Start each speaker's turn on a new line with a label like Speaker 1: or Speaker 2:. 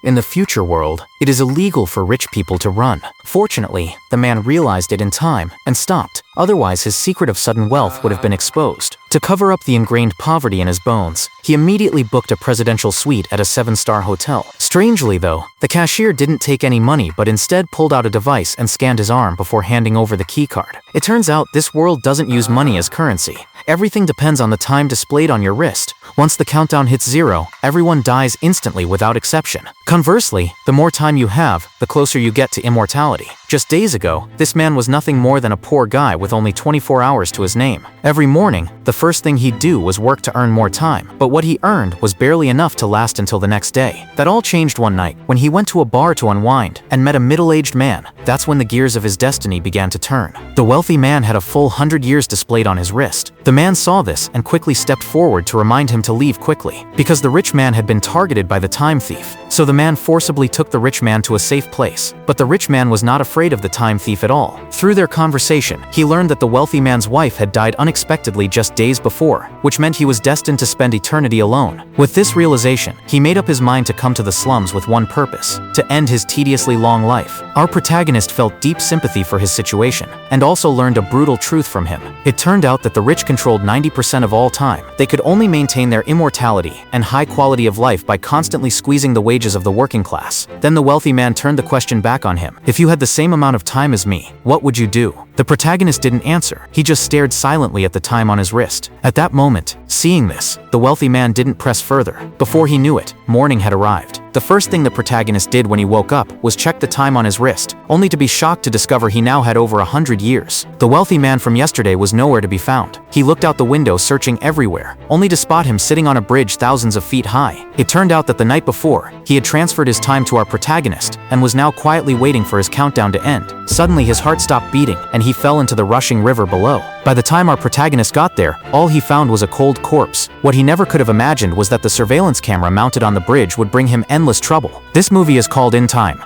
Speaker 1: In the future world, it is illegal for rich people to run. Fortunately, the man realized it in time and stopped. Otherwise, his secret of sudden wealth would have been exposed. To cover up the ingrained poverty in his bones, he immediately booked a presidential suite at a 7-star hotel. Strangely though, the cashier didn't take any money but instead pulled out a device and scanned his arm before handing over the keycard. It turns out this world doesn't use money as currency. Everything depends on the time displayed on your wrist. Once the countdown hits 0, everyone dies instantly without exception. Conversely, the more time you have, the closer you get to immortality. Just days ago, this man was nothing more than a poor guy with only 24 hours to his name. Every morning, the first thing he'd do was work to earn more time, but what he earned was barely enough to last until the next day. That all changed one night, when he went to a bar to unwind, and met a middle-aged man. That's when the gears of his destiny began to turn. The wealthy man had a full 100 years displayed on his wrist. The man saw this and quickly stepped forward to remind him to leave quickly, because the rich man had been targeted by the time thief. So the man forcibly took the rich man to a safe place. But the rich man was not afraid of the time thief at all. Through their conversation, he learned that the wealthy man's wife had died unexpectedly just days before, which meant he was destined to spend eternity alone. With this realization, he made up his mind to come to the slums with one purpose: to end his tediously long life. Our protagonist felt deep sympathy for his situation, and also learned a brutal truth from him. It turned out that the rich controlled 90% of all time. They could only maintain their immortality and high quality of life by constantly squeezing the wages of the working class. Then the wealthy man turned the question back on him. If you had the same amount of time as me, what would you do? The protagonist didn't answer. He just stared silently at the time on his wrist. At that moment, seeing this, the wealthy man didn't press further. Before he knew it, morning had arrived. The first thing the protagonist did when he woke up was check the time on his wrist, only to be shocked to discover he now had over 100 years. The wealthy man from yesterday was nowhere to be found. He looked out the window searching everywhere, only to spot him sitting on a bridge thousands of feet high. It turned out that the night before, he had transferred his time to our protagonist and was now quietly waiting for his countdown to end. Suddenly his heart stopped beating and he fell into the rushing river below. By the time our protagonist got there, all he found was a cold corpse. What he never could have imagined was that the surveillance camera mounted on the bridge would bring him endless trouble. This movie is called In Time.